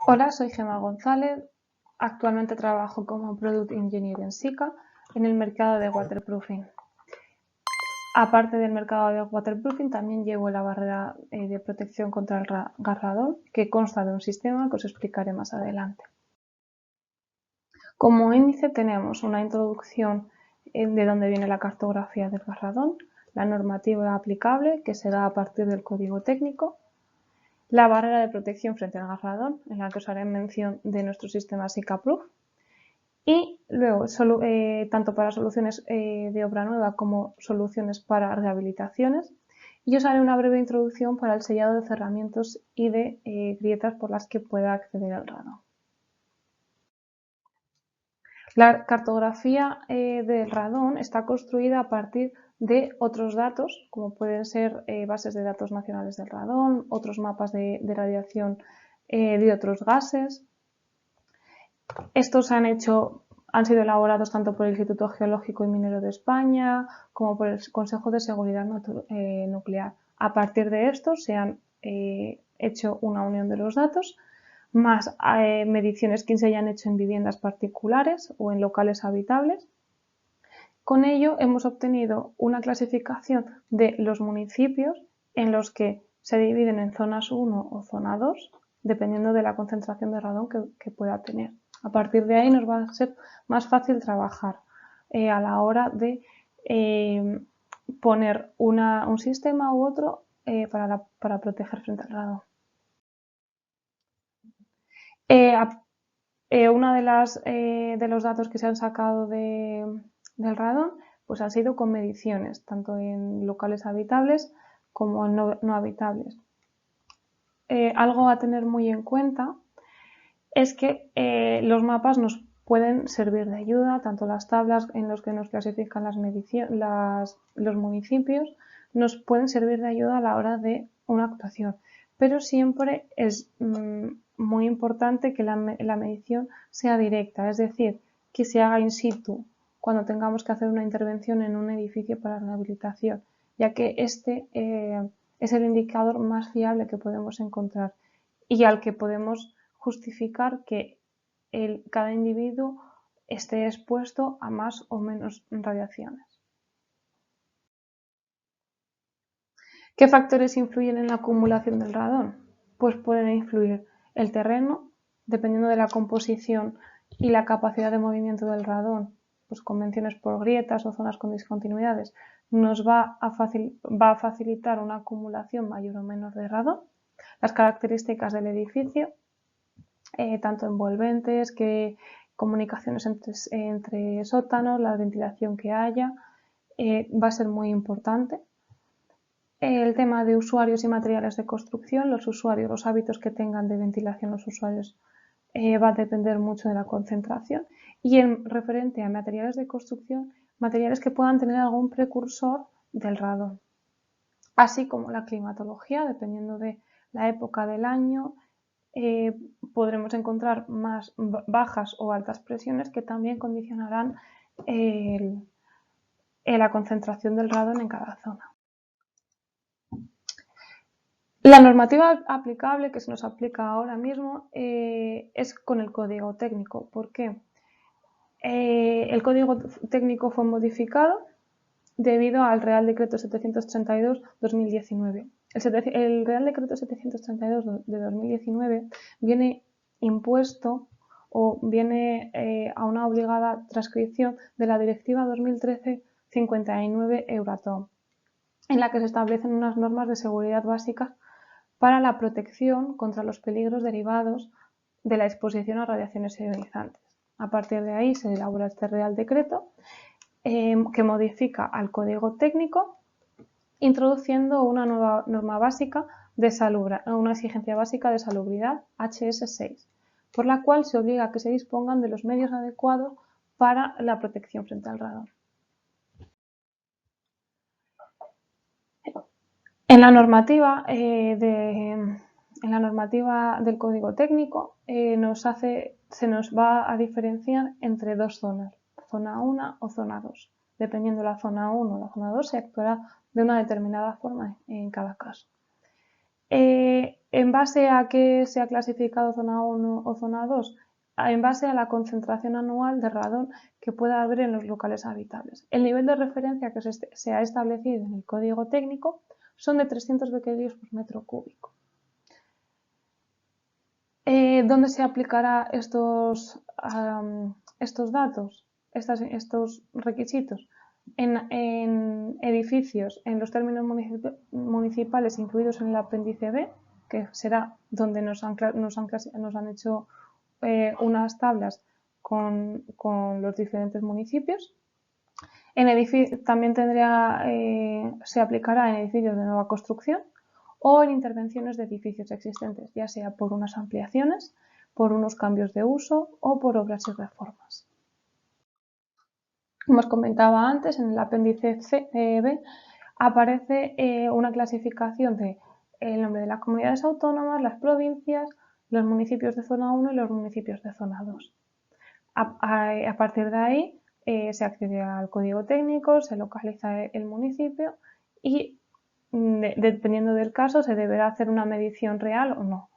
Hola, soy Gemma González. Actualmente trabajo como Product Engineer en Sika en el mercado de waterproofing. Aparte del mercado de waterproofing, también llevo la barrera de protección contra el garradón, que consta de un sistema que os explicaré más adelante. Como índice tenemos una introducción de dónde viene la cartografía del garradón, la normativa aplicable, que se da a partir del código técnico, la barrera de protección frente al garradón, en la que os haré mención de nuestro sistema SikaProof, y luego, tanto para soluciones de obra nueva como soluciones para rehabilitaciones. Y os haré una breve introducción para el sellado de cerramientos y de grietas por las que pueda acceder al radón. La cartografía del radón está construida a partir de otros datos, como pueden ser bases de datos nacionales del radón, otros mapas de radiación de otros gases. Estos han sido elaborados tanto por el Instituto Geológico y Minero de España como por el Consejo de Seguridad Nuclear. A partir de estos se han hecho una unión de los datos, más mediciones que se hayan hecho en viviendas particulares o en locales habitables. Con ello hemos obtenido una clasificación de los municipios en los que se dividen en zonas 1 o zona 2, dependiendo de la concentración de radón que pueda tener. A partir de ahí nos va a ser más fácil trabajar a la hora de poner un sistema u otro para proteger frente al radón. Uno de los datos que se han sacado del radón pues han sido con mediciones, tanto en locales habitables como en no habitables. Algo a tener muy en cuenta es que los mapas nos pueden servir de ayuda, tanto las tablas en las que nos clasifican los municipios, nos pueden servir de ayuda a la hora de una actuación, pero siempre es muy importante que la medición sea directa, es decir, que se haga in situ cuando tengamos que hacer una intervención en un edificio para rehabilitación, ya que este es el indicador más fiable que podemos encontrar y al que podemos justificar que cada individuo esté expuesto a más o menos radiaciones. ¿Qué factores influyen en la acumulación del radón? Pues pueden influir el terreno, dependiendo de la composición y la capacidad de movimiento del radón, pues convenciones por grietas o zonas con discontinuidades, nos va a facilitar una acumulación mayor o menor de radón. Las características del edificio, tanto envolventes, comunicaciones entre sótanos, la ventilación que haya, va a ser muy importante. El tema de usuarios y materiales de construcción, los hábitos que tengan de ventilación los usuarios va a depender mucho de la concentración. Y en referente a materiales de construcción, materiales que puedan tener algún precursor del radón, así como la climatología, dependiendo de la época del año, podremos encontrar más bajas o altas presiones que también condicionarán la concentración del radón en cada zona. La normativa aplicable que se nos aplica ahora mismo es con el código técnico. ¿Por qué? El código técnico fue modificado debido al Real Decreto 732/2019. El Real Decreto 732 de 2019 viene impuesto o viene a una obligada transcripción de la Directiva 2013/59 Euratom, en la que se establecen unas normas de seguridad básicas para la protección contra los peligros derivados de la exposición a radiaciones ionizantes. A partir de ahí se elabora este Real Decreto que modifica al código técnico introduciendo una nueva norma básica una exigencia básica de salubridad HS6, por la cual se obliga a que se dispongan de los medios adecuados para la protección frente al radón. En la normativa del código técnico se nos va a diferenciar entre dos zonas, zona 1 o zona 2. Dependiendo de la zona 1 o la zona 2 se actuará de una determinada forma en cada caso. ¿En base a qué se ha clasificado zona 1 o zona 2? En base a la concentración anual de radón que pueda haber en los locales habitables. El nivel de referencia que se ha establecido en el código técnico son de 300 becquerelios por metro cúbico. ¿Dónde se aplicará estos datos, estos requisitos? En edificios, en los términos municipales incluidos en el apéndice B, que será donde nos han hecho unas tablas con los diferentes municipios. También se aplicará en edificios de nueva construcción o en intervenciones de edificios existentes, ya sea por unas ampliaciones, por unos cambios de uso o por obras y reformas. Como os comentaba antes, en el apéndice B aparece una clasificación de el nombre de las comunidades autónomas, las provincias, los municipios de zona 1 y los municipios de zona 2. A partir de ahí se accede al código técnico, se localiza el municipio y dependiendo del caso se deberá hacer una medición real o no.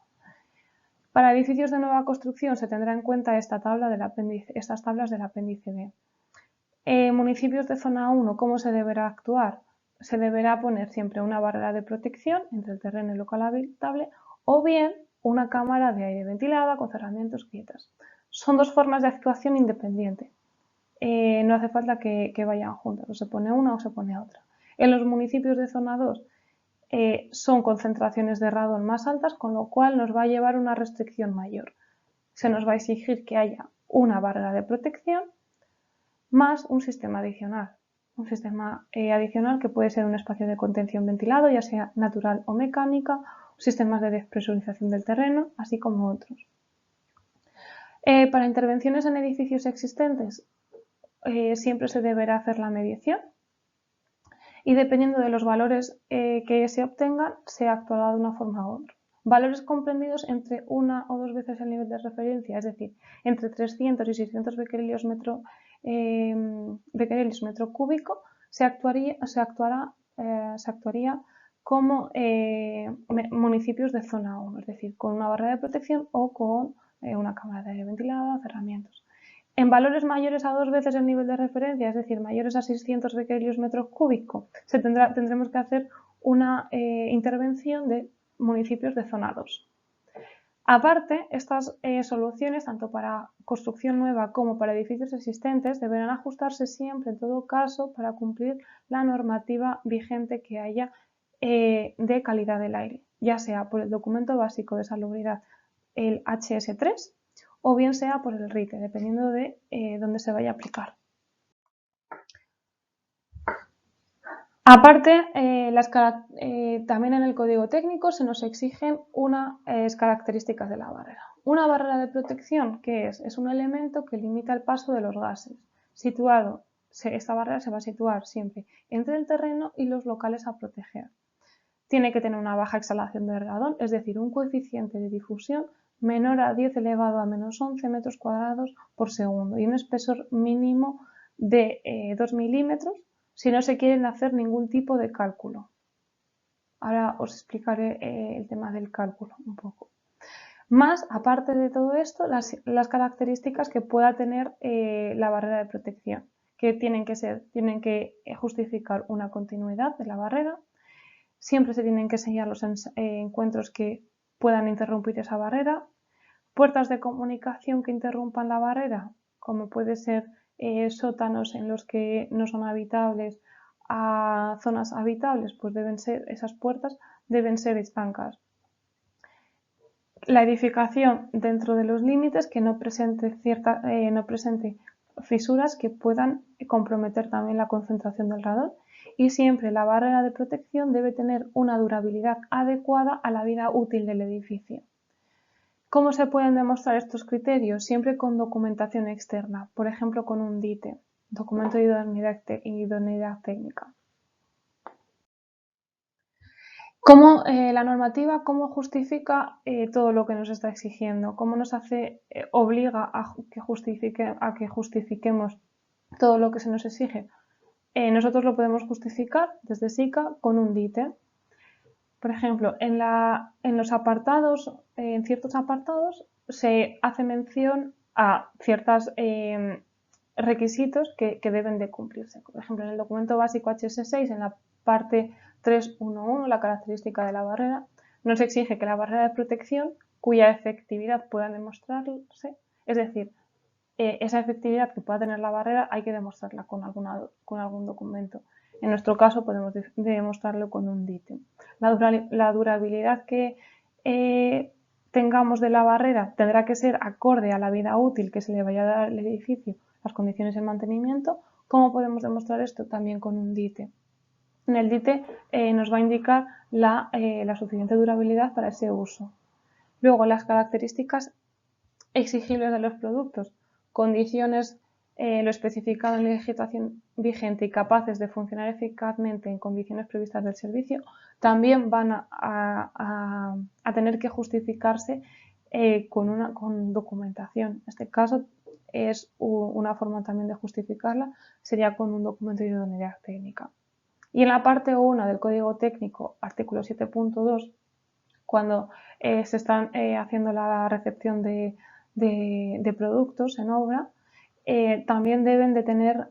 Para edificios de nueva construcción se tendrá en cuenta estas tablas del apéndice B. Municipios de zona 1, ¿cómo se deberá actuar? Se deberá poner siempre una barrera de protección entre el terreno y el local habitable o bien una cámara de aire ventilada con cerramientos quietas. Son dos formas de actuación independiente. No hace falta que vayan juntas, o se pone una o se pone otra. En los municipios de zona 2 son concentraciones de radón más altas, con lo cual nos va a llevar una restricción mayor. Se nos va a exigir que haya una barrera de protección más un sistema adicional. Un sistema adicional que puede ser un espacio de contención ventilado, ya sea natural o mecánica, sistemas de despresurización del terreno, así como otros. Para intervenciones en edificios existentes, siempre se deberá hacer la medición y dependiendo de los valores que se obtengan, se actuará de una forma u otra. Valores comprendidos entre una o dos veces el nivel de referencia, es decir, entre 300 y 600 becquerelios metro cúbico, se actuaría como municipios de zona 1, es decir, con una barrera de protección o con una cámara de aire ventilada, cerramientos. En valores mayores a dos veces el nivel de referencia, es decir, mayores a 600 becquerelios metro cúbico, tendremos que hacer una intervención de municipios de zona 2. Aparte, estas soluciones, tanto para construcción nueva como para edificios existentes, deberán ajustarse siempre, en todo caso, para cumplir la normativa vigente que haya de calidad del aire, ya sea por el documento básico de salubridad, el HS3, o bien sea por el RITE, dependiendo de dónde se vaya a aplicar. Aparte, también en el código técnico se nos exigen unas características de la barrera. Una barrera de protección, ¿qué es? Es un elemento que limita el paso de los gases. Esta barrera se va a situar siempre entre el terreno y los locales a proteger. Tiene que tener una baja exhalación de radón, es decir, un coeficiente de difusión menor a 10 elevado a menos 11 metros cuadrados por segundo y un espesor mínimo de 2 milímetros si no se quieren hacer ningún tipo de cálculo. Ahora os explicaré el tema del cálculo un poco. Más, aparte de todo esto, las características que pueda tener la barrera de protección, que tienen que justificar una continuidad de la barrera. Siempre se tienen que sellar los encuentros que puedan interrumpir esa barrera. Puertas de comunicación que interrumpan la barrera, como puede ser sótanos en los que no son habitables a zonas habitables, pues esas puertas deben ser estancas. La edificación dentro de los límites que no presente fisuras que puedan comprometer también la concentración del radón. Y siempre la barrera de protección debe tener una durabilidad adecuada a la vida útil del edificio. ¿Cómo se pueden demostrar estos criterios? Siempre con documentación externa, por ejemplo con un DITE, documento de idoneidad técnica. La normativa, ¿cómo justifica todo lo que nos está exigiendo? ¿Cómo nos obliga a que justifiquemos todo lo que se nos exige? Nosotros lo podemos justificar desde SICA con un DITE. Por ejemplo, en los apartados, en ciertos apartados, se hace mención a ciertos requisitos que deben de cumplirse. Por ejemplo, en el documento básico HS6, en la parte 3.1.1, la característica de la barrera, nos exige que la barrera de protección, cuya efectividad pueda demostrarse, es decir, esa efectividad que pueda tener la barrera hay que demostrarla con algún documento. En nuestro caso podemos demostrarlo con un DITEM. La durabilidad que tengamos de la barrera tendrá que ser acorde a la vida útil que se le vaya a dar al edificio, las condiciones de mantenimiento. ¿Cómo podemos demostrar esto? También con un DITE. En el DITE nos va a indicar la suficiente durabilidad para ese uso. Luego, las características exigibles de los productos, condiciones, lo especificado en la legislación vigente y capaces de funcionar eficazmente en condiciones previstas del servicio, también van a tener que justificarse con documentación. En este caso es una forma también de justificarla, sería con un documento de idoneidad técnica. Y en la parte 1 del Código Técnico, artículo 7.2, cuando se están haciendo la recepción de productos en obra, también deben de tener,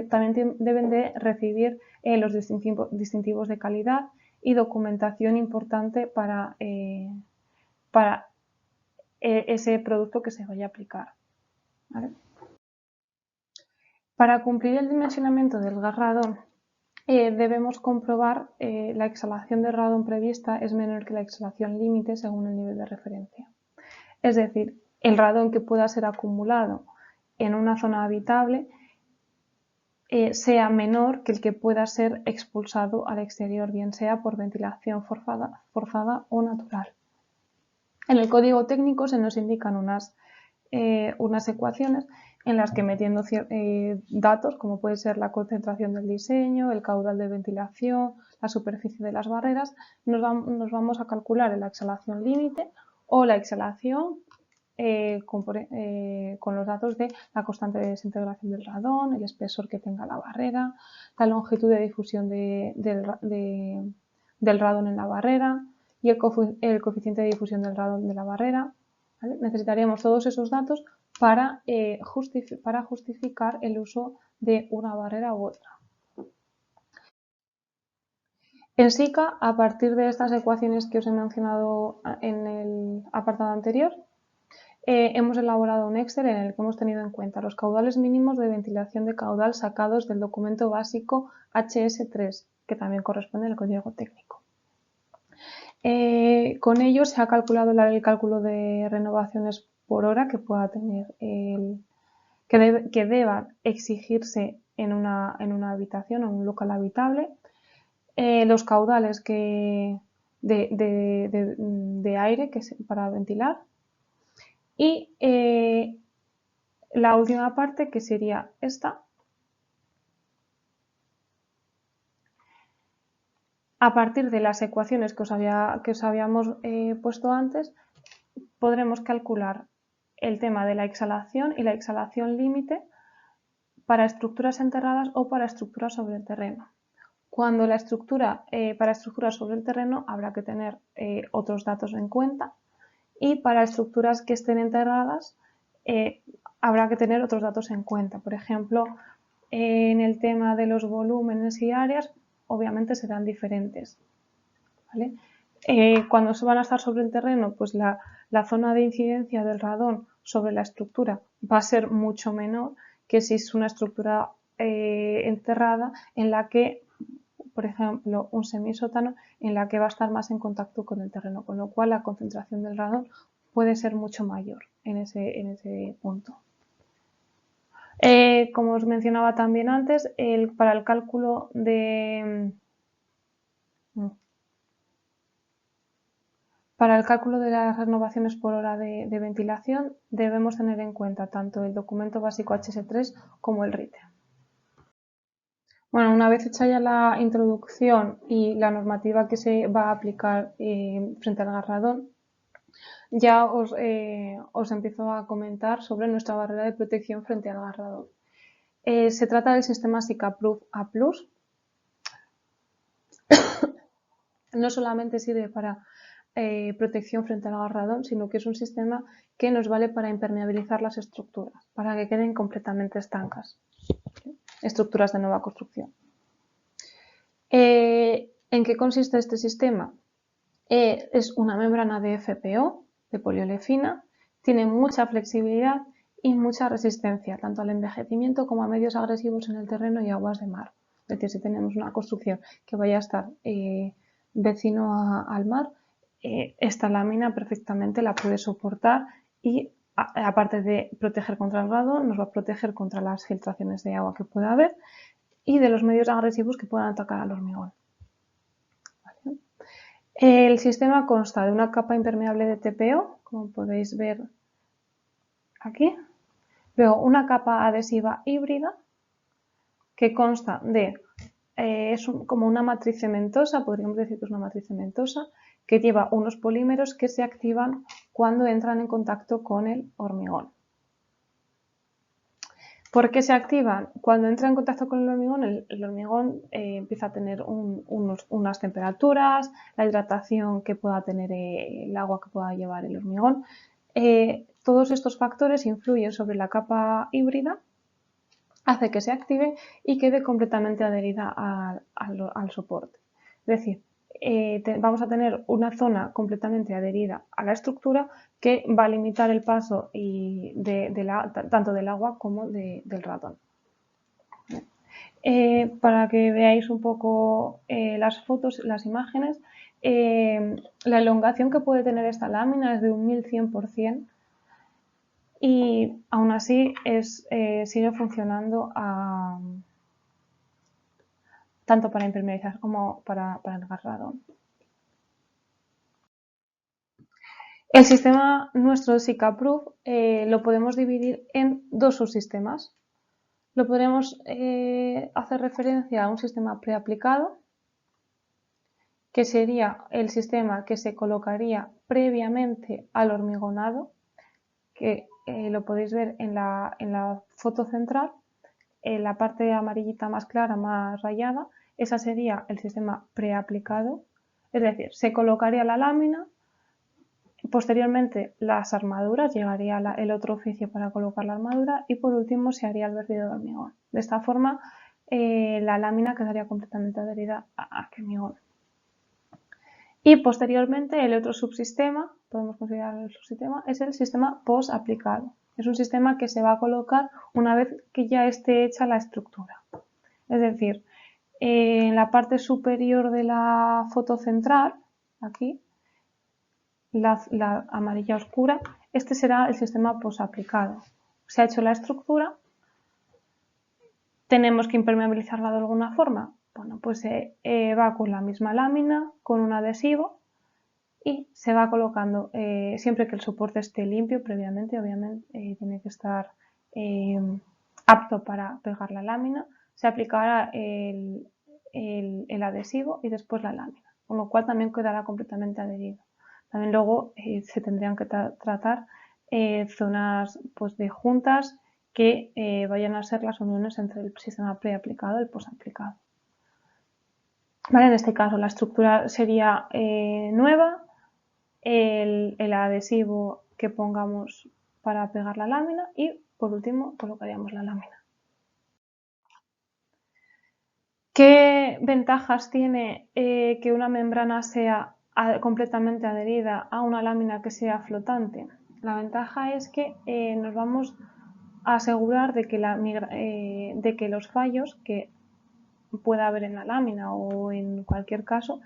también deben de recibir los distintivos de calidad y documentación importante para ese producto que se vaya a aplicar. ¿Vale? Para cumplir el dimensionamiento del gas radón, debemos comprobar la exhalación de radón prevista es menor que la exhalación límite según el nivel de referencia. Es decir, el radón que pueda ser acumulado en una zona habitable sea menor que el que pueda ser expulsado al exterior, bien sea por ventilación forzada o natural. En el código técnico se nos indican unas ecuaciones en las que metiendo datos como puede ser la concentración del diseño, el caudal de ventilación, la superficie de las barreras, nos vamos a calcular la exhalación límite o la exhalación con los datos de la constante de desintegración del radón, el espesor que tenga la barrera, la longitud de difusión del radón en la barrera y el coeficiente de difusión del radón de la barrera. ¿Vale? Necesitaríamos todos esos datos para justificar el uso de una barrera u otra. En SICA, a partir de estas ecuaciones que os he mencionado en el apartado anterior, hemos elaborado un Excel en el que hemos tenido en cuenta los caudales mínimos de ventilación de caudal sacados del documento básico HS3, que también corresponde al código técnico. Con ello se ha calculado el cálculo de renovaciones por hora que pueda tener que deba exigirse en una habitación o en un local habitable, los caudales de aire para ventilar y la última parte, que sería esta. A partir de las ecuaciones que os habíamos puesto antes, podremos calcular el tema de la exhalación y la exhalación límite para estructuras enterradas o para estructuras sobre el terreno. Cuando la estructura, para estructuras sobre el terreno habrá que tener otros datos en cuenta, y para estructuras que estén enterradas habrá que tener otros datos en cuenta. Por ejemplo, en el tema de los volúmenes y áreas, obviamente serán diferentes. ¿Vale? Cuando se van a estar sobre el terreno, pues la zona de incidencia del radón sobre la estructura va a ser mucho menor que si es una estructura enterrada en la que, por ejemplo, un semisótano en la que va a estar más en contacto con el terreno, con lo cual la concentración del radón puede ser mucho mayor en ese punto. Como os mencionaba también antes, para el cálculo de las renovaciones por hora de ventilación debemos tener en cuenta tanto el documento básico HS3 como el RITE. Bueno, una vez hecha ya la introducción y la normativa que se va a aplicar frente al gas radón, ya os empiezo a comentar sobre nuestra barrera de protección frente al gas radón. Se trata del sistema SICA Proof A+. no solamente sirve para protección frente al radón, sino que es un sistema que nos vale para impermeabilizar las estructuras, para que queden completamente estancas, ¿sí? Estructuras de nueva construcción. ¿En qué consiste este sistema? Es una membrana de FPO, de poliolefina, tiene mucha flexibilidad y mucha resistencia, tanto al envejecimiento como a medios agresivos en el terreno y aguas de mar. Es decir, si tenemos una construcción que vaya a estar vecino al mar, esta lámina perfectamente la puede soportar y, aparte de proteger contra el radón, nos va a proteger contra las filtraciones de agua que pueda haber y de los medios agresivos que puedan atacar al hormigón. ¿Vale? El sistema consta de una capa impermeable de TPO, como podéis ver aquí, luego una capa adhesiva híbrida que consta de, como una matriz cementosa, podríamos decir que es una matriz cementosa, que lleva unos polímeros que se activan cuando entran en contacto con el hormigón. ¿Por qué se activan? Cuando entra en contacto con el hormigón empieza a tener unas temperaturas, la hidratación que pueda tener el agua que pueda llevar el hormigón. Todos estos factores influyen sobre la capa híbrida, hace que se active y quede completamente adherida al soporte. Es decir, vamos a tener una zona completamente adherida a la estructura que va a limitar el paso tanto del agua como del ratón. Para que veáis un poco las fotos, las imágenes, la elongación que puede tener esta lámina es de un 1100%. Y aún así sigue funcionando tanto para impermeabilizar como para el radón. El sistema nuestro de SikaProof lo podemos dividir en dos subsistemas. Lo podremos hacer referencia a un sistema preaplicado, que sería el sistema que se colocaría previamente al hormigonado, que lo podéis ver en la foto central. La parte amarillita más clara, más rayada, esa sería el sistema preaplicado, es decir, se colocaría la lámina, posteriormente las armaduras, llegaría el otro oficio para colocar la armadura y por último se haría el vertido de hormigón. De esta forma la lámina quedaría completamente adherida al hormigón. Y posteriormente el otro subsistema, podemos considerar el subsistema, es el sistema post-aplicado. Es un sistema que se va a colocar una vez que ya esté hecha la estructura. Es decir, en la parte superior de la foto central, aquí, la amarilla oscura, este será el sistema post-aplicado. Se ha hecho la estructura, tenemos que impermeabilizarla de alguna forma. Bueno, pues se va con la misma lámina, con un adhesivo, y se va colocando siempre que el soporte esté limpio previamente, obviamente tiene que estar apto para pegar la lámina, se aplicará el adhesivo y después la lámina, con lo cual también quedará completamente adherido. También luego se tendrían que tratar zonas pues, de juntas que vayan a ser las uniones entre el sistema preaplicado y el posaplicado. Vale, en este caso la estructura sería nueva, el adhesivo que pongamos para pegar la lámina y por último colocaríamos la lámina. ¿Qué ventajas tiene que una membrana sea completamente adherida a una lámina que sea flotante? La ventaja es que nos vamos a asegurar de que los fallos que pueda haber en la lámina o en cualquier caso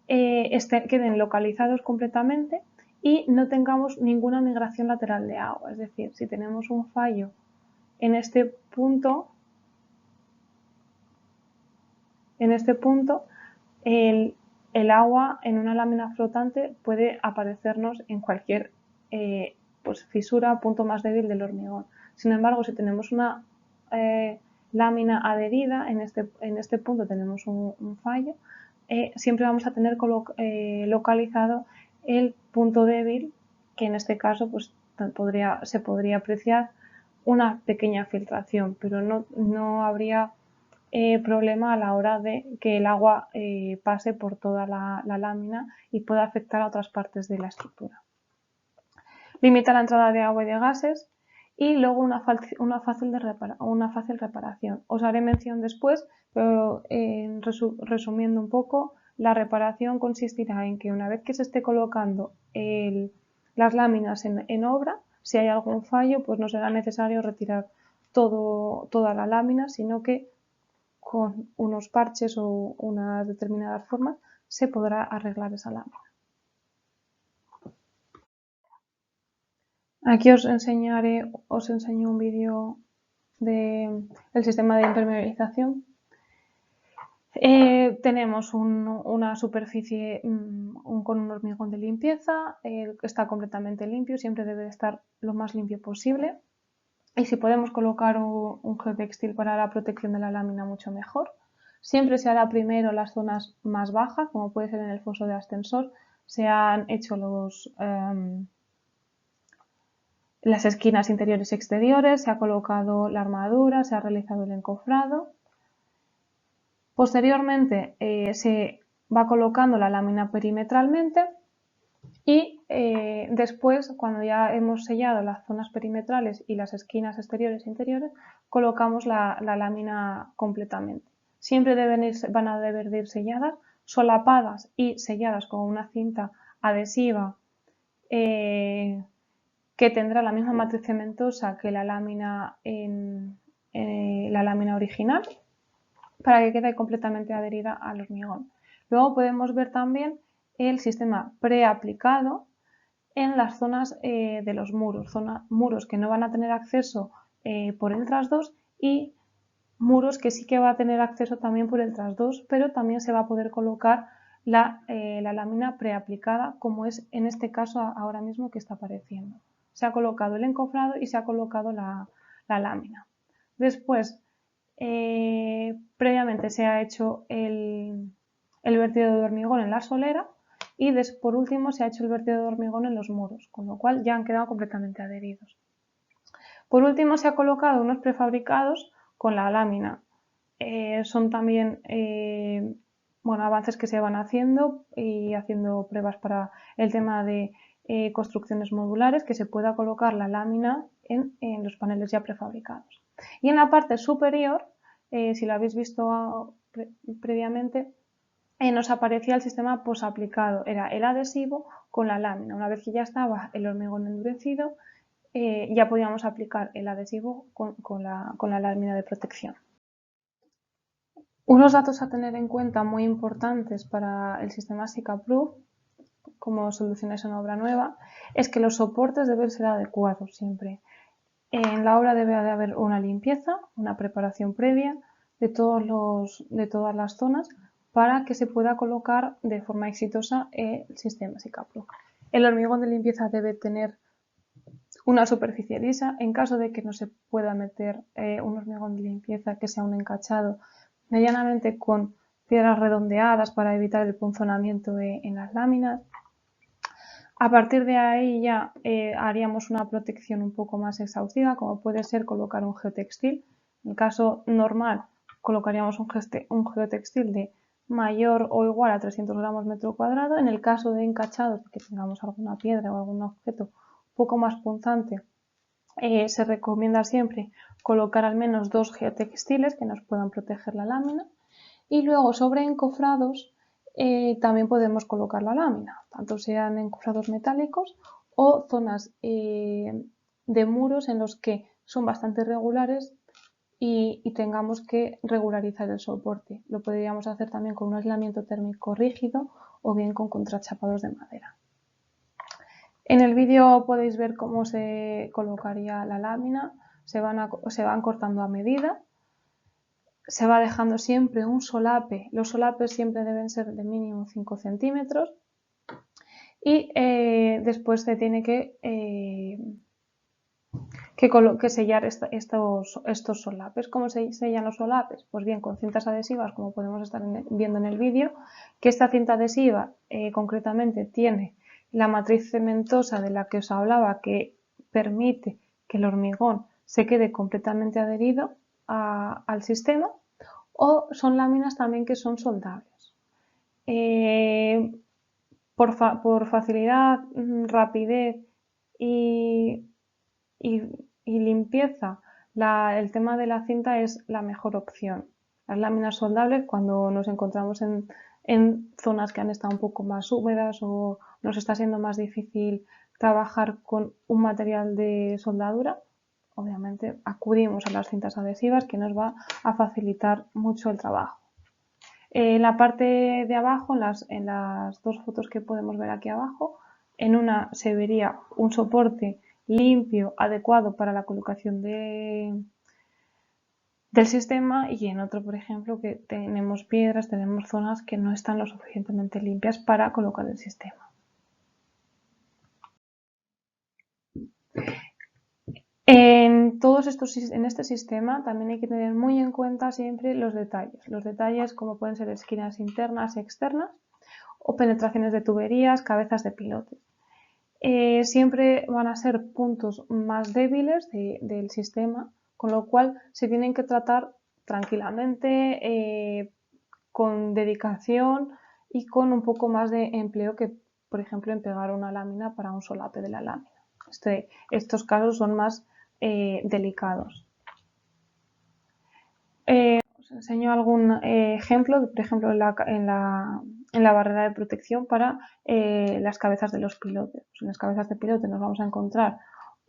queden localizados completamente y no tengamos ninguna migración lateral de agua. Es decir, si tenemos un fallo en este punto, el agua en una lámina flotante puede aparecernos en cualquier pues, fisura o punto más débil del hormigón. Sin embargo, si tenemos una lámina adherida, en este punto tenemos un fallo, siempre vamos a tener localizado el punto débil, que en este caso pues, se podría apreciar una pequeña filtración, pero no habría problema a la hora de que el agua pase por toda la lámina y pueda afectar a otras partes de la estructura. Limita la entrada de agua y de gases y luego una fácil reparación. Os haré mención después, pero resumiendo un poco, la reparación consistirá en que una vez que se esté colocando las láminas en obra, si hay algún fallo, pues no será necesario retirar toda la lámina, sino que con unos parches o unas determinadas formas se podrá arreglar esa lámina. Aquí os enseño un vídeo del sistema de impermeabilización. Tenemos una superficie con un hormigón de limpieza, está completamente limpio, siempre debe estar lo más limpio posible. Y si podemos colocar un geotextil para la protección de la lámina, mucho mejor. Siempre se hará primero las zonas más bajas, como puede ser en el foso de ascensor. Se han hecho las esquinas interiores y exteriores, se ha colocado la armadura, se ha realizado el encofrado. Posteriormente se va colocando la lámina perimetralmente y después, cuando ya hemos sellado las zonas perimetrales y las esquinas exteriores e interiores, colocamos la lámina completamente. Siempre van a deber de ir selladas, solapadas y selladas con una cinta adhesiva que tendrá la misma matriz cementosa que la lámina original, para que quede completamente adherida al hormigón. Luego podemos ver también el sistema preaplicado en las zonas de los muros, muros que no van a tener acceso por el trasdos y muros que sí que va a tener acceso también por el trasdos, pero también se va a poder colocar la lámina preaplicada, como es en este caso ahora mismo que está apareciendo. Se ha colocado el encofrado y se ha colocado la lámina. Después, previamente se ha hecho el vertido de hormigón en la solera y por último se ha hecho el vertido de hormigón en los muros, con lo cual ya han quedado completamente adheridos. Por último se ha colocado unos prefabricados con la lámina. Son también avances que se van haciendo y haciendo pruebas para el tema de construcciones modulares, que se pueda colocar la lámina en los paneles ya prefabricados. Y en la parte superior, si lo habéis visto previamente, nos aparecía el sistema posaplicado, era el adhesivo con la lámina. Una vez que ya estaba el hormigón endurecido, ya podíamos aplicar el adhesivo con la lámina de protección. Unos datos a tener en cuenta muy importantes para el sistema SikaProof, como soluciones en obra nueva, es que los soportes deben ser adecuados siempre. En la obra debe de haber una limpieza, una preparación previa de todas las zonas para que se pueda colocar de forma exitosa el sistema SikaProof. El hormigón de limpieza debe tener una superficie lisa. En caso de que no se pueda meter un hormigón de limpieza que sea un encachado, medianamente con piedras redondeadas para evitar el punzonamiento en las láminas. A partir de ahí ya haríamos una protección un poco más exhaustiva, como puede ser colocar un geotextil. En el caso normal colocaríamos un geotextil de mayor o igual a 300 gramos metro cuadrado. En el caso de encachados, que tengamos alguna piedra o algún objeto un poco más punzante, se recomienda siempre colocar al menos 2 geotextiles que nos puedan proteger la lámina. Y luego sobre encofrados también podemos colocar la lámina, tanto sean encofrados metálicos o zonas de muros en los que son bastante regulares y tengamos que regularizar el soporte. Lo podríamos hacer también con un aislamiento térmico rígido o bien con contrachapados de madera. En el vídeo podéis ver cómo se colocaría la lámina, se van cortando a medida. Se va dejando siempre un solape, los solapes siempre deben ser de mínimo 5 centímetros y después se tiene que sellar estos solapes. ¿Cómo se sellan los solapes? Pues bien, con cintas adhesivas, como podemos estar viendo en el vídeo, que esta cinta adhesiva concretamente tiene la matriz cementosa de la que os hablaba, que permite que el hormigón se quede completamente adherido al sistema, o son láminas también que son soldables. Por facilidad, rapidez y limpieza, el tema de la cinta es la mejor opción. Las láminas soldables, cuando nos encontramos en zonas que han estado un poco más húmedas o nos está siendo más difícil trabajar con un material de soldadura, obviamente acudimos a las cintas adhesivas, que nos va a facilitar mucho el trabajo. En la parte de abajo, en las dos fotos que podemos ver aquí abajo, en una se vería un soporte limpio, adecuado para la colocación del sistema, y en otro, por ejemplo, que tenemos piedras, tenemos zonas que no están lo suficientemente limpias para colocar el sistema. En este sistema también hay que tener muy en cuenta siempre los detalles. Los detalles como pueden ser esquinas internas y externas o penetraciones de tuberías, cabezas de pilotes. Siempre van a ser puntos más débiles del sistema, con lo cual se tienen que tratar tranquilamente, con dedicación y con un poco más de empleo que, por ejemplo, en pegar una lámina para un solape de la lámina. Estos casos son más delicados. Os enseño algún ejemplo, por ejemplo, en la barrera de protección para las cabezas de los pilotes. En las cabezas de pilote nos vamos a encontrar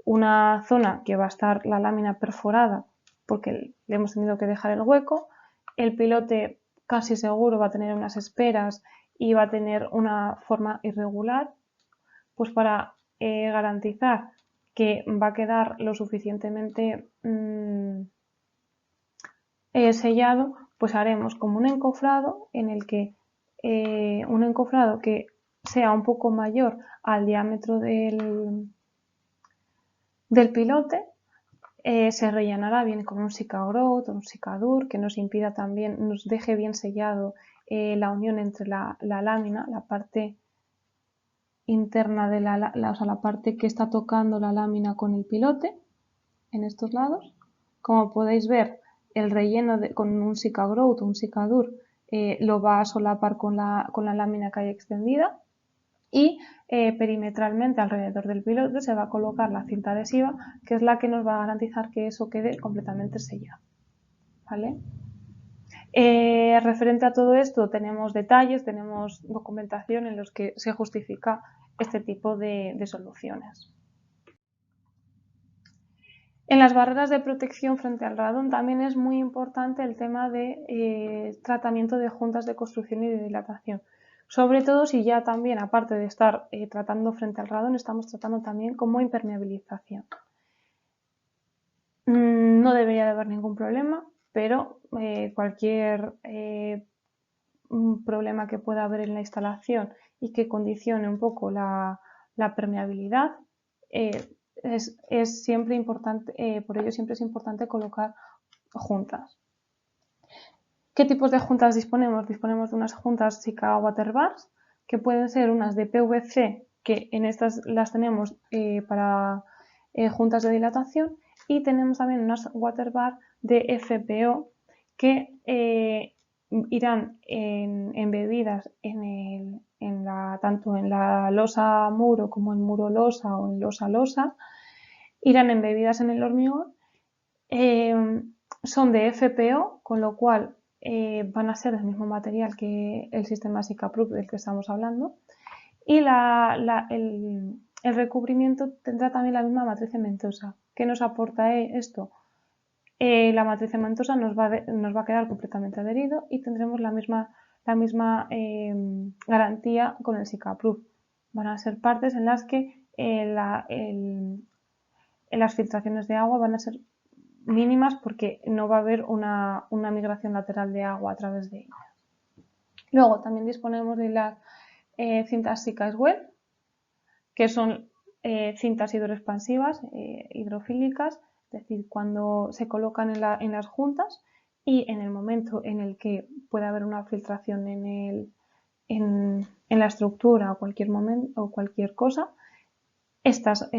una zona que va a estar la lámina perforada porque le hemos tenido que dejar el hueco. El pilote casi seguro va a tener unas esperas y va a tener una forma irregular, pues para garantizar que va a quedar lo suficientemente sellado, pues haremos como un encofrado en el que un encofrado que sea un poco mayor al diámetro del pilote. Se rellenará bien con un Sicagrout o un Sicadur que nos impida también, nos deje bien sellado la unión entre la lámina, la parte interna de o sea, la parte que está tocando la lámina con el pilote en estos lados. Como podéis ver, el relleno con un Sicagrout o un Sicadur lo va a solapar con la lámina que hay extendida, y perimetralmente alrededor del pilote se va a colocar la cinta adhesiva, que es la que nos va a garantizar que eso quede completamente sellado. ¿Vale? Referente a todo esto, tenemos detalles, tenemos documentación en los que se justifica este tipo de soluciones. En las barreras de protección frente al radón también es muy importante el tema de tratamiento de juntas de construcción y de dilatación. Sobre todo si ya también, aparte de estar tratando frente al radón, estamos tratando también como impermeabilización. No debería de haber ningún problema, pero cualquier problema que pueda haber en la instalación y que condicione un poco la permeabilidad, es siempre importante, por ello siempre es importante colocar juntas. ¿Qué tipos de juntas disponemos? Disponemos de unas juntas Sika Water Bars, que pueden ser unas de PVC, que en estas las tenemos para juntas de dilatación, y tenemos también unas Water Bar de FPO que irán embebidas tanto en la losa muro como en muro losa o en losa losa, irán embebidas en el hormigón, son de FPO, con lo cual van a ser del mismo material que el sistema SikaProof del que estamos hablando, y el recubrimiento tendrá también la misma matriz cementosa. ¿Qué nos aporta esto? La matriz cementosa nos va a quedar completamente adherido y tendremos la misma garantía con el SikaProof. Van a ser partes en las que las filtraciones de agua van a ser mínimas porque no va a haber una migración lateral de agua a través de ellas. Luego también disponemos de las cintas SikaSwell, que son cintas hidroexpansivas, hidrofílicas, es decir, cuando se colocan en las juntas y en el momento en el que puede haber una filtración en la estructura o cualquier cosa, estas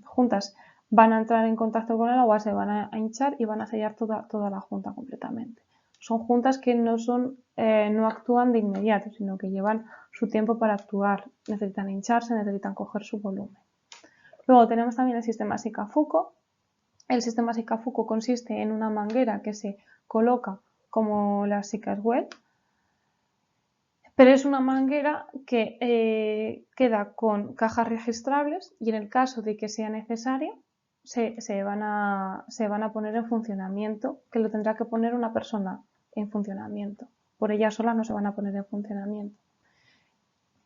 juntas van a entrar en contacto con el agua, se van a hinchar y van a sellar toda la junta completamente. Son juntas que no actúan de inmediato, sino que llevan su tiempo para actuar. Necesitan hincharse, necesitan coger su volumen. Luego tenemos también el sistema Shikafuko. El sistema Shikafuko consiste en una manguera que se coloca como la Shikaswell, pero es una manguera que queda con cajas registrables y en el caso de que sea necesario se van a poner en funcionamiento, que lo tendrá que poner una persona en funcionamiento. Por ella sola no se van a poner en funcionamiento.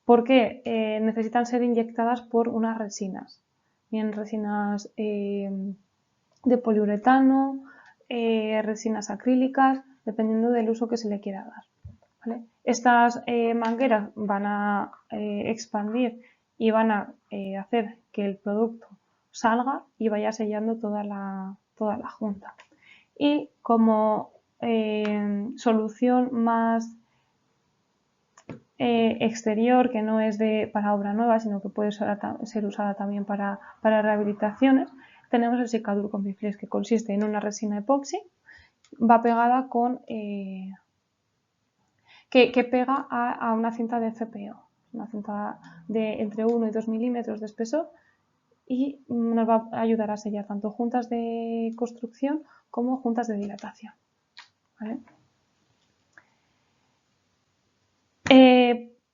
Porque necesitan ser inyectadas por unas resinas. Bien, resinas de poliuretano, resinas acrílicas, dependiendo del uso que se le quiera dar. ¿Vale? Estas mangueras van a expandir y van a hacer que el producto salga y vaya sellando toda la junta. Y como solución más exterior, que no es para obra nueva, sino que puede ser usada también para rehabilitaciones, tenemos el Shikadur Combi-Flex, que consiste en una resina epoxi, va pegada con que pega a una cinta de CPO, una cinta de entre 1 y 2 milímetros de espesor, y nos va a ayudar a sellar tanto juntas de construcción como juntas de dilatación. ¿Vale?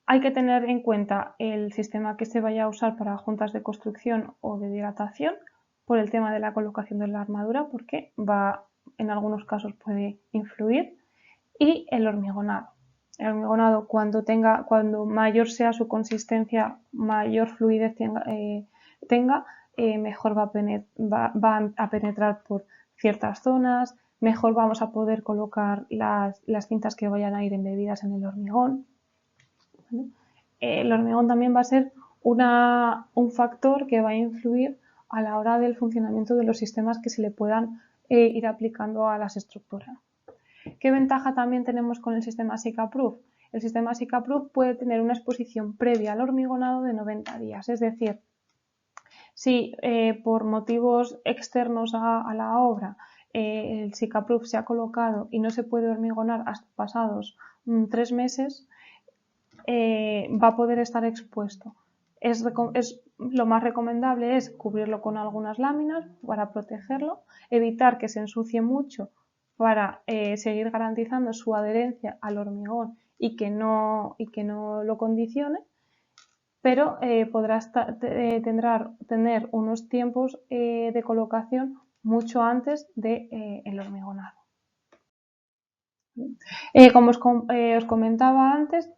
Hay que tener en cuenta el sistema que se vaya a usar para juntas de construcción o de dilatación por el tema de la colocación de la armadura, porque en algunos casos puede influir, y el hormigonado. El hormigonado, cuando mayor sea su consistencia, mayor fluidez tenga, mejor va a penetrar por ciertas zonas, mejor vamos a poder colocar las cintas que vayan a ir embebidas en el hormigón. ¿Vale? El hormigón también va a ser un factor que va a influir a la hora del funcionamiento de los sistemas que se le puedan ir aplicando a las estructuras. ¿Qué ventaja también tenemos con el sistema Shikaproof? El sistema Shikaproof puede tener una exposición previa al hormigonado de 90 días, es decir, si por motivos externos a la obra el Shikaproof se ha colocado y no se puede hormigonar hasta pasados 3 meses, va a poder estar expuesto. Lo más recomendable es cubrirlo con algunas láminas para protegerlo, evitar que se ensucie mucho para seguir garantizando su adherencia al hormigón y que no lo condicione, pero podrá tener unos tiempos de colocación mucho antes del hormigonado. Como os comentaba antes,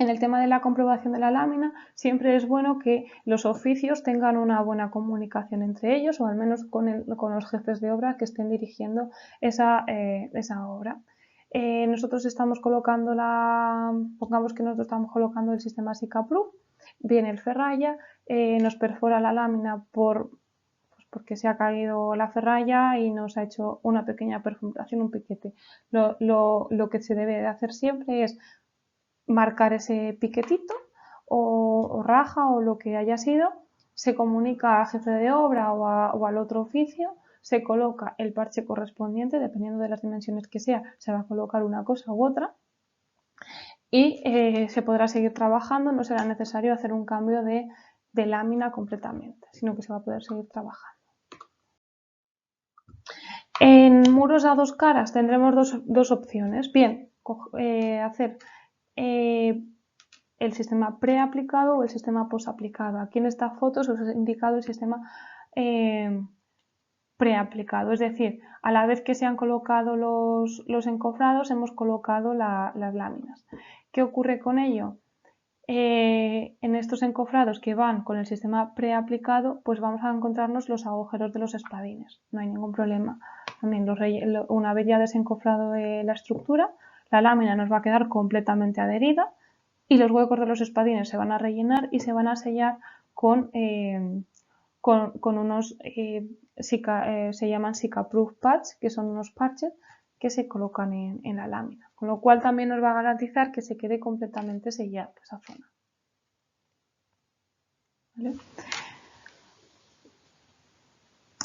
en el tema de la comprobación de la lámina, siempre es bueno que los oficios tengan una buena comunicación entre ellos, o al menos con los jefes de obra que estén dirigiendo esa obra. Nosotros estamos colocando pongamos que nosotros estamos colocando el sistema Shikaproof, viene el ferralla, nos perfora la lámina porque se ha caído la ferralla y nos ha hecho una pequeña perforación, un piquete. Lo que se debe de hacer siempre es marcar ese piquetito o raja o lo que haya sido, se comunica al jefe de obra o al otro oficio, se coloca el parche correspondiente, dependiendo de las dimensiones que sea, se va a colocar una cosa u otra y se podrá seguir trabajando, no será necesario hacer un cambio de lámina completamente, sino que se va a poder seguir trabajando. En muros a dos caras tendremos dos opciones. Bien, hacer el sistema preaplicado o el sistema posaplicado. Aquí en esta foto os he indicado el sistema preaplicado, es decir, a la vez que se han colocado los encofrados hemos colocado las láminas. ¿Qué ocurre con ello? En estos encofrados que van con el sistema preaplicado, pues vamos a encontrarnos los agujeros de los espadines, no hay ningún problema. También una vez ya desencofrado la estructura, la lámina nos va a quedar completamente adherida y los huecos de los espadines se van a rellenar y se van a sellar con unos, se llaman Shikaproof pads, que son unos parches que se colocan en la lámina, con lo cual también nos va a garantizar que se quede completamente sellada esa zona. ¿Vale?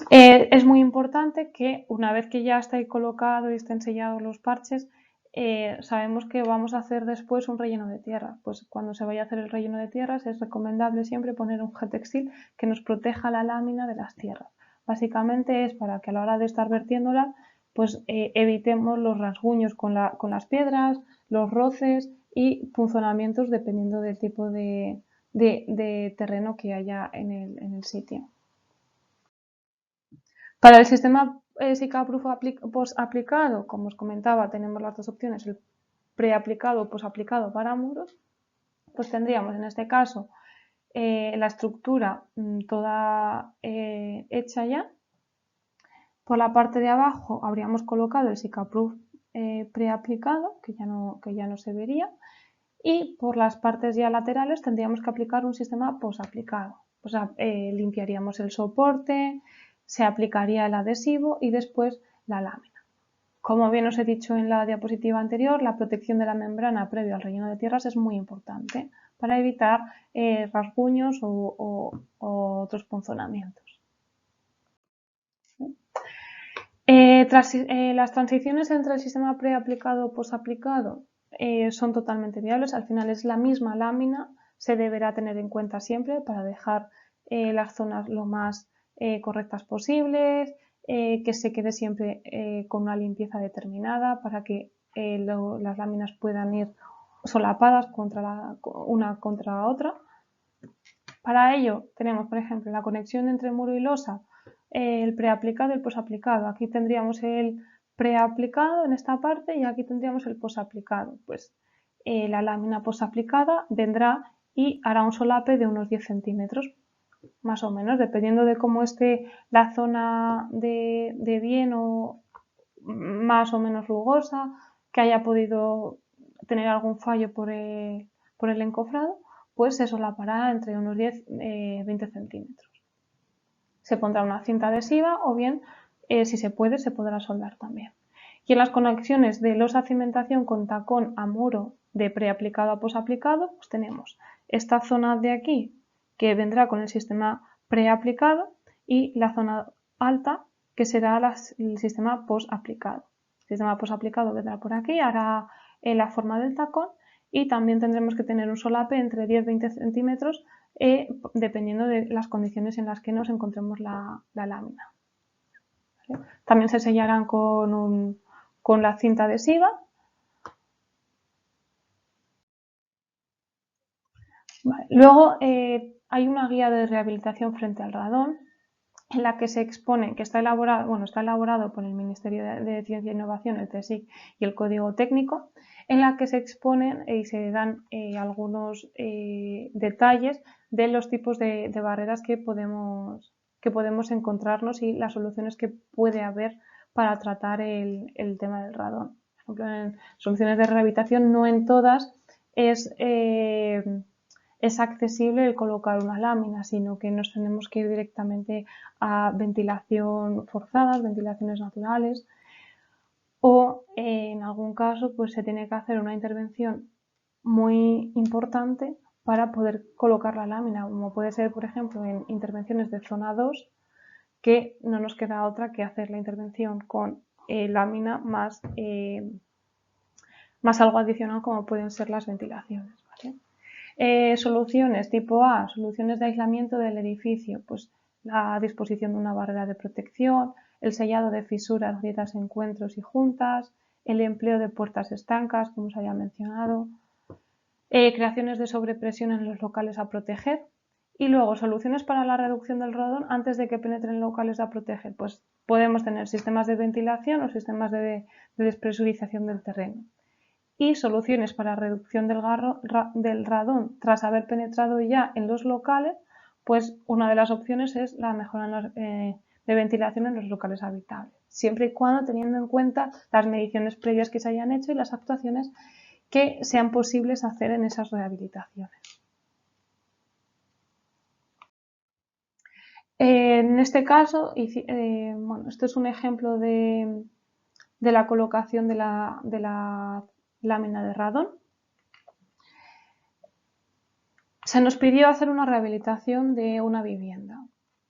Es muy importante que una vez que ya está ahí colocado y estén sellados los parches, sabemos que vamos a hacer después un relleno de tierra. Pues cuando se vaya a hacer el relleno de tierras es recomendable siempre poner un geotextil que nos proteja la lámina de las tierras. Básicamente es para que a la hora de estar vertiéndola pues evitemos los rasguños con las piedras, los roces y punzonamientos dependiendo del tipo de terreno que haya en el sitio. Para el sistema SICAPROOF post-aplicado, como os comentaba, tenemos las dos opciones, el preaplicado o post-aplicado para muros. Pues tendríamos en este caso la estructura toda hecha ya. Por la parte de abajo habríamos colocado el SICAPROOF preaplicado, que ya no se vería. Y por las partes ya laterales tendríamos que aplicar un sistema post-aplicado. O sea, limpiaríamos el soporte, se aplicaría el adhesivo y después la lámina. Como bien os he dicho en la diapositiva anterior, la protección de la membrana previo al relleno de tierras es muy importante para evitar rasguños o otros punzonamientos. Las transiciones entre el sistema preaplicado o posaplicado son totalmente viables. Al final es la misma lámina, se deberá tener en cuenta siempre para dejar las zonas lo más correctas posibles, que se quede siempre con una limpieza determinada para que las láminas puedan ir solapadas una contra otra. Para ello tenemos, por ejemplo, la conexión entre muro y losa, el preaplicado y el posaplicado. Aquí tendríamos el preaplicado en esta parte y aquí tendríamos el posaplicado. Pues la lámina posaplicada vendrá y hará un solape de unos 10 centímetros, más o menos, dependiendo de cómo esté la zona de bien o más o menos rugosa, que haya podido tener algún fallo por el encofrado, pues se solapará entre unos 10-20 centímetros. Se pondrá una cinta adhesiva o bien, si se puede, se podrá soldar también. Y en las conexiones de losa cimentación con tacón a muro de preaplicado a posaplicado, pues tenemos esta zona de aquí que vendrá con el sistema preaplicado y la zona alta que será el sistema posaplicado. El sistema posaplicado vendrá por aquí, hará la forma del tacón y también tendremos que tener un solape entre 10-20 centímetros dependiendo de las condiciones en las que nos encontremos la lámina. ¿Vale? También se sellarán con la cinta adhesiva. Vale. Luego hay una guía de rehabilitación frente al radón en la que se expone, que está elaborado por el Ministerio de Ciencia e Innovación, el CSIC y el Código Técnico, en la que se exponen y se dan algunos detalles de los tipos de barreras que podemos encontrarnos y las soluciones que puede haber para tratar el tema del radón. Por ejemplo, en soluciones de rehabilitación no en todas es accesible el colocar una lámina, sino que nos tenemos que ir directamente a ventilación forzada, ventilaciones naturales, o en algún caso pues se tiene que hacer una intervención muy importante para poder colocar la lámina, como puede ser, por ejemplo, en intervenciones de zona 2, que no nos queda otra que hacer la intervención con lámina más algo adicional como pueden ser las ventilaciones. ¿Vale? Soluciones tipo A, soluciones de aislamiento del edificio, pues la disposición de una barrera de protección, el sellado de fisuras, grietas, encuentros y juntas, el empleo de puertas estancas, como os había mencionado, creaciones de sobrepresión en los locales a proteger y luego soluciones para la reducción del radón antes de que penetren en locales a proteger. Pues podemos tener sistemas de ventilación o sistemas de despresurización del terreno. Y soluciones para reducción del radón tras haber penetrado ya en los locales, pues una de las opciones es la mejora de ventilación en los locales habitables, siempre y cuando teniendo en cuenta las mediciones previas que se hayan hecho y las actuaciones que sean posibles hacer en esas rehabilitaciones. En este caso, esto es un ejemplo de la colocación de la lámina de radón. Se nos pidió hacer una rehabilitación de una vivienda,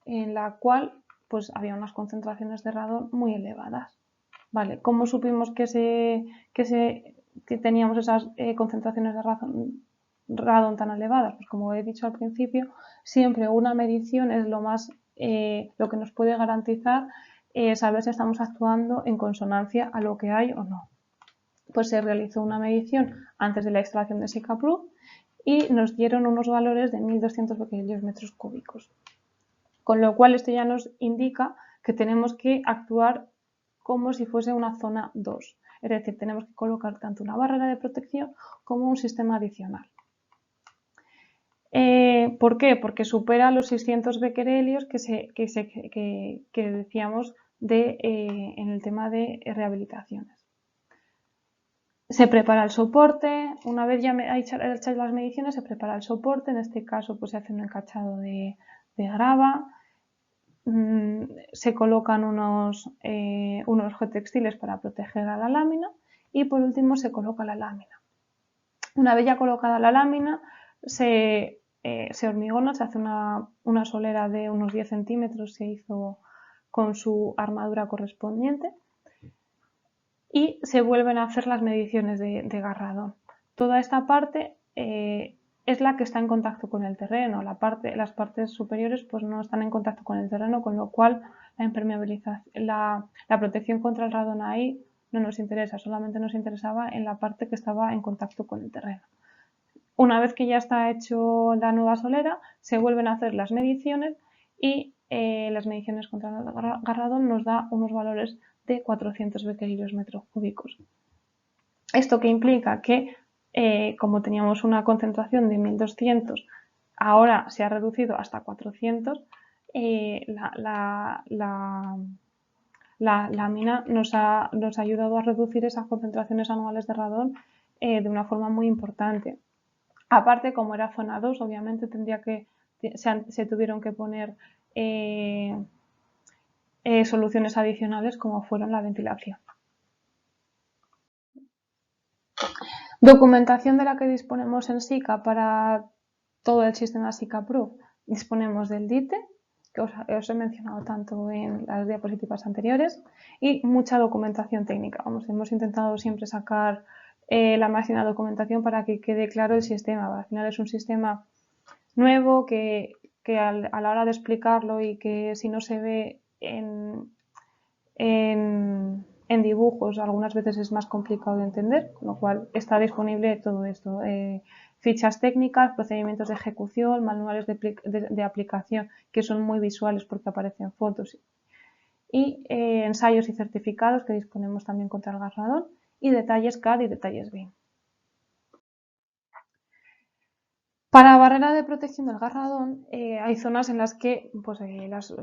en la cual pues había unas concentraciones de radón muy elevadas. Vale, ¿cómo supimos que teníamos esas concentraciones de radón tan elevadas? Pues como he dicho al principio, siempre una medición es lo que nos puede garantizar saber si estamos actuando en consonancia a lo que hay o no. Pues se realizó una medición antes de la extracción de SICAPROOF y nos dieron unos valores de 1200 becquerelios metros cúbicos. Con lo cual esto ya nos indica que tenemos que actuar como si fuese una zona 2. Es decir, tenemos que colocar tanto una barrera de protección como un sistema adicional. ¿Por qué? Porque supera los 600 becquerelios que decíamos en el tema de rehabilitaciones. Se prepara el soporte, una vez ya hechas las mediciones, se prepara el soporte, en este caso pues se hace un encachado de grava, se colocan unos geotextiles para proteger a la lámina y por último se coloca la lámina. Una vez ya colocada la lámina, se hormigona, se hace una solera de unos 10 centímetros, se hizo con su armadura correspondiente y se vuelven a hacer las mediciones de garradón. Toda esta parte es la que está en contacto con el terreno. Las partes superiores pues no están en contacto con el terreno, con lo cual la impermeabilización, la protección contra el radón ahí no nos interesa, solamente nos interesaba en la parte que estaba en contacto con el terreno. Una vez que ya está hecho la nueva solera, se vuelven a hacer las mediciones y las mediciones contra el garradón nos da unos valores de 400 becquerelios metros cúbicos. ¿Esto qué implica? Que como teníamos una concentración de 1200, ahora se ha reducido hasta 400, la lámina nos ha ayudado a reducir esas concentraciones anuales de radón de una forma muy importante. Aparte, como era zona 2, obviamente se tuvieron que poner soluciones adicionales como fueron la ventilación. Documentación de la que disponemos en SICA para todo el sistema SICAPROOF. Disponemos del DITE, que os he mencionado tanto en las diapositivas anteriores, y mucha documentación técnica. Hemos intentado siempre sacar la máxima documentación para que quede claro el sistema. Al final es un sistema nuevo que a la hora de explicarlo y que si no se ve en dibujos algunas veces es más complicado de entender, con lo cual está disponible todo esto. Fichas técnicas, procedimientos de ejecución, manuales de aplicación que son muy visuales porque aparecen fotos y ensayos y certificados que disponemos también contra el garradón y detalles CAD y detalles BIM. Para barrera de protección del garradón hay zonas en las que pues, las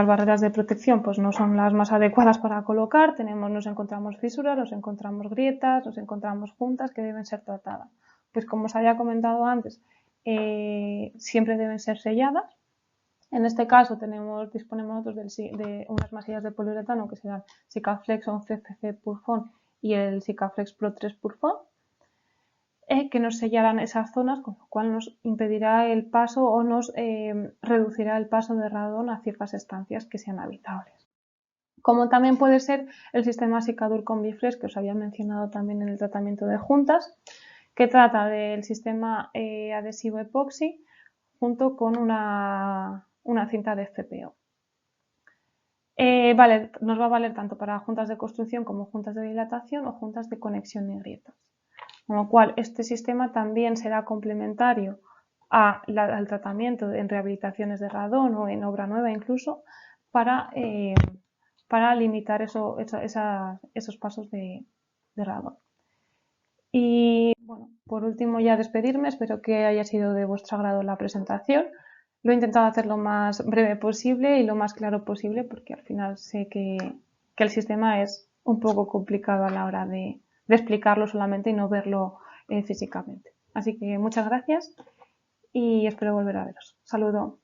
barreras de protección pues, no son las más adecuadas para colocar. Nos encontramos fisuras, nos encontramos grietas, nos encontramos juntas que deben ser tratadas. Pues como os había comentado antes, siempre deben ser selladas. En este caso disponemos nosotros de unas masillas de poliuretano que serán Sikaflex 11cc Purfón y el Sikaflex Pro 3 Purfón, que nos sellarán esas zonas, con lo cual nos impedirá el paso o nos reducirá el paso de radón a ciertas estancias que sean habitables. Como también puede ser el sistema Sicadur Combiflex que os había mencionado también en el tratamiento de juntas, que trata del sistema adhesivo epoxi junto con una cinta de FPO. Nos va a valer tanto para juntas de construcción como juntas de dilatación o juntas de conexión y grietas. Con lo cual, este sistema también será complementario al tratamiento en rehabilitaciones de radón o en obra nueva incluso para limitar esos pasos de radón. Y bueno, por último ya despedirme, espero que haya sido de vuestro agrado la presentación. Lo he intentado hacer lo más breve posible y lo más claro posible porque al final sé que el sistema es un poco complicado a la hora de explicarlo solamente y no verlo físicamente. Así que muchas gracias y espero volver a veros. Saludo.